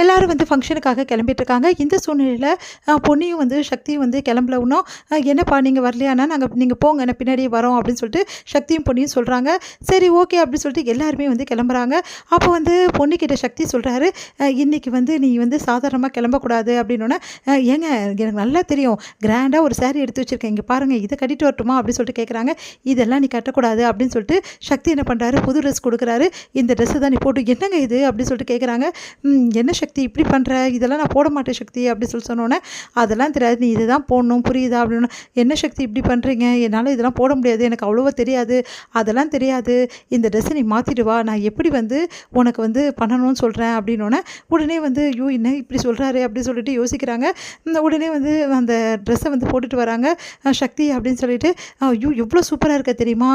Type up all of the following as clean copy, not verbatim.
எல்லாரும் வந்து ஃபங்ஷனுக்காக கிளம்பிட்டுருக்காங்க. இந்த சூழ்நிலையில பொன்னியும் வந்து சக்தியும் வந்து கிளம்பலவுனோம். "என்னப்பா நீங்கள் வரலையாண்ணா? நீங்கள் போங்க, நான் பின்னாடியே வரோம்" அப்படின்னு சொல்லிட்டு சக்தியும் பொன்னியும் சொல்கிறாங்க. சரி ஓகே அப்படின்னு சொல்லிட்டு எல்லாருமே வந்து கிளம்புறாங்க. அப்போ வந்து பொன்னிக்கிட்ட சக்தி சொல்கிறாரு, "இன்னைக்கு வந்து நீ வந்து சாதாரணமாக கிளம்பக்கூடாது" அப்படின்னோன்னே, "ஏங்க எனக்கு நல்லா தெரியும், கிராண்டாக ஒரு சாரீ எடுத்து வச்சுருக்கேன், இங்கே பாருங்கள், இதை கட்டிட்டு வரட்டுமா?" அப்படின்னு சொல்லிட்டு கேட்குறாங்க. "இதெல்லாம் நீ கட்டக்கூடாது" அப்படின்னு சொல்லிட்டு சக்தி என்ன பண்ணுறாரு, புது ட்ரெஸ் கொடுக்குறாரு. "இந்த ட்ரெஸ்ஸை தான் நீ போட்டு" "என்னங்க இது?" அப்படின்னு சொல்லிட்டு கேட்குறாங்க. "என்ன சக்தி இப்படி பண்ணுற? இதெல்லாம் நான் போட மாட்டேன் சக்தி" அப்படி சொன்னோன்னே, "அதெல்லாம் தெரியாது, நீ இதை தான் போடணும், புரியுதா?" அப்படின்னா, "என்ன சக்தி இப்படி பண்ணுறீங்க? என்னால் இதெல்லாம் போட முடியாது, எனக்கு அவ்வளோவா தெரியாது, அதெல்லாம் தெரியாது, இந்த ட்ரெஸ்ஸை நீ மாற்றிட்டு வா, நான் எப்படி வந்து உனக்கு வந்து பண்ணணும்னு சொல்கிறேன்" அப்படின்னோடனே உடனே வந்து ஐயோ என்ன இப்படி சொல்கிறாரு அப்படி சொல்லிட்டு யோசிக்கிறாங்க. உடனே வந்து அந்த ட்ரெஸ்ஸை வந்து போட்டுட்டு வராங்க சக்தி அப்படின்னு சொல்லிட்டு, "ஐயோ எவ்வளோ சூப்பராக இருக்க தெரியுமா?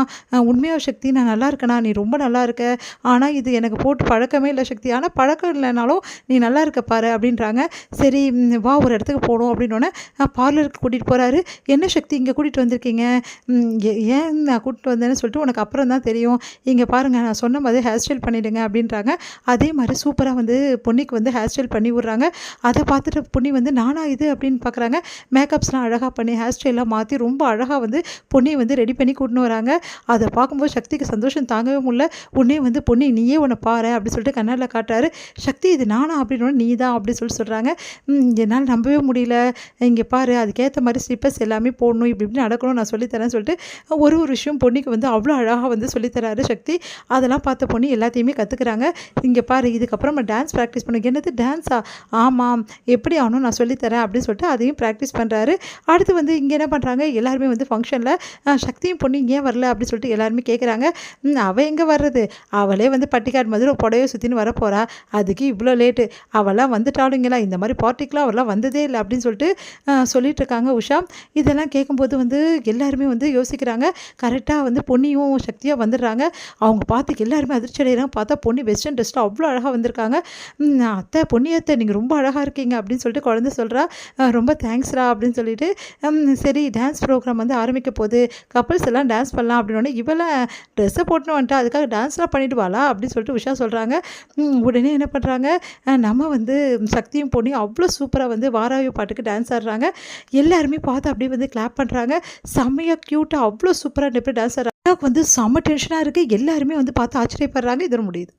உண்மையாக சக்தி நான் நல்லா இருக்கேனா? நீ ரொம்ப நல்லா இருக்க, ஆனால் இது எனக்கு போட்டு பழக்கமே இல்லை சக்தி, ஆனால் பழக்கம் இல்லைனாலும் நீ நல்லா இருக்க பாரு" அப்படின்றாங்க. சரி வா ஒரு இடத்துக்கு போகணும் அப்படின்னோடனே பார்லருக்கு கூட்டிகிட்டு போகிறாரு. "என்ன சக்தி இங்கே கூட்டிகிட்டு வந்திருக்கீங்க? ஏன் நான் கூட்டிகிட்டு வந்தேன்னு சொல்லிட்டு உனக்கு அப்புறம் தான் தெரியும். இங்கே பாருங்கள், நான் சொன்ன மாதிரி ஹேர் ஸ்டைல் பண்ணிவிடுங்க" அப்படின்றாங்க. அதே மாதிரி சூப்பராக வந்து பொன்னிக்கு வந்து ஹேர் ஸ்டைல் பண்ணி விட்றாங்க. அதை பார்த்துட்டு பொன்னி வந்து நானா இது அப்படின்னு பார்க்குறாங்க. மேக்கப்ஸ்லாம் அழகாக பண்ணி ஹேர் ஸ்டைல்லாம் மாற்றி ரொம்ப அழகாக வந்து பொன்னியை வந்து ரெடி பண்ணி கூட்டின்னு வராங்க. அதை பார்க்கும்போது சக்திக்கு சந்தோஷம் தாங்கவே முடியல. உடனே வந்து "பொன்னி நீயே உன்னை பாரு" அப்படின்னு சொல்லிட்டு கண்ணாடியில் காட்டுறாரு. "சக்தி இது நானா?" அப்படின்னோட "நீ தான்" அப்படின்னு சொல்கிறாங்க. என்னால் நம்பவே முடியல, இங்கே பாரு அதுக்கேற்ற மாதிரி ஸ்லிப்பர்ஸ் எல்லாமே போடணும், இப்படி இப்படி நடக்கணும், நான் சொல்லித்தரேன்னு சொல்லிட்டு ஒரு ஒரு விஷயம் பொன்னிக்கு வந்து அவ்வளோ அழகாக வந்து சொல்லித்தராரு சக்தி. அதெல்லாம் பார்த்த பொன்னி எல்லாத்தையுமே கற்றுக்குறாங்க. "இங்கே பாரு இதுக்கப்புறம் நம்ம டான்ஸ் ப்ராக்டிஸ் பண்ணுங்க." "என்னது டான்ஸா?" "ஆமாம், எப்படி ஆகணும் நான் சொல்லித்தரேன்" அப்படின்னு சொல்லிட்டு அதையும் ப்ராக்டிஸ் பண்ணுறாரு. அடுத்து வந்து இங்கே என்ன பண்ணுறாங்க, எல்லாருமே வந்து ஃபங்க்ஷனில் சக்தியும் பொன்னி ஏன் வரல அப்படின்னு சொல்லிட்டு எல்லாருமே கேட்குறாங்க. "அவள் எங்கே வர்றது, அவளே வந்து பட்டிக்காடு மாதிரி ஒரு புடவையை சுற்றின்னு வரப்போகிறா, அதுக்கு இவ்வளோ லேட்டு, அவெல்லாம் வந்துட்டாளுங்களா, இந்த மாதிரி பார்ட்டிக்கெலாம் அவெல்லாம் வந்ததே இல்லை" அப்படின்னு சொல்லிட்டு சொல்லிட்டு இருக்காங்க உஷா. இதெல்லாம் கேட்கும்போது வந்து எல்லாருமே வந்து யோசிக்கிறாங்க. கரெக்டாக வந்து பொன்னியும் சக்தியாக வந்துடுறாங்க. அவங்க பார்த்து எல்லாருமே அதிர்ச்சி அடைகிறாங்க. பார்த்தா பொன்னி வெஸ்டர்ன் ட்ரெஸ்ஸில் அவ்வளோ அழகாக வந்திருக்காங்க. "அத்தை, பொன்னி அத்தை நீங்கள் ரொம்ப அழகாக இருக்கீங்க" அப்படின்னு சொல்லிட்டு குழந்தை சொல்கிறா. "ரொம்ப தேங்க்ஸ்ரா" அப்படின்னு சொல்லிட்டு சரி டான்ஸ் ப்ரோக்ராம் வந்து ஆரம்பிக்க போகுது, கப்புள்ஸ் எல்லாம் டான்ஸ் பண்ணலாம் அப்படின்னோடனே, "இவெல்லாம் ட்ரெஸ்ஸை போட்டுன்னு வந்துட்டா, அதுக்காக டான்ஸ்லாம் பண்ணிட்டு வாளா" அப்படின்னு சொல்லிட்டு உஷா சொல்கிறாங்க. உடனே என்ன பண்ணுறாங்க, நம்ம வந்து சக்தியும் பொன்னியும் அவ்வளோ சூப்பராக வந்து வாராயோ பாட்டுக்கு டான்ஸ் ஆடுறாங்க. எல்லாருமே பார்த்து அப்படியே வந்து கிளாப் பண்ணுறாங்க. செம்மையாக க்யூட்டாக அவ்வளோ சூப்பராக எப்படி டான்ஸ் ஆடுறாங்க. வந்து செம்ம டென்ஷனாக இருக்குது. எல்லாருமே வந்து பார்த்து ஆச்சரியப்படுறாங்க. இதோட முடியுது.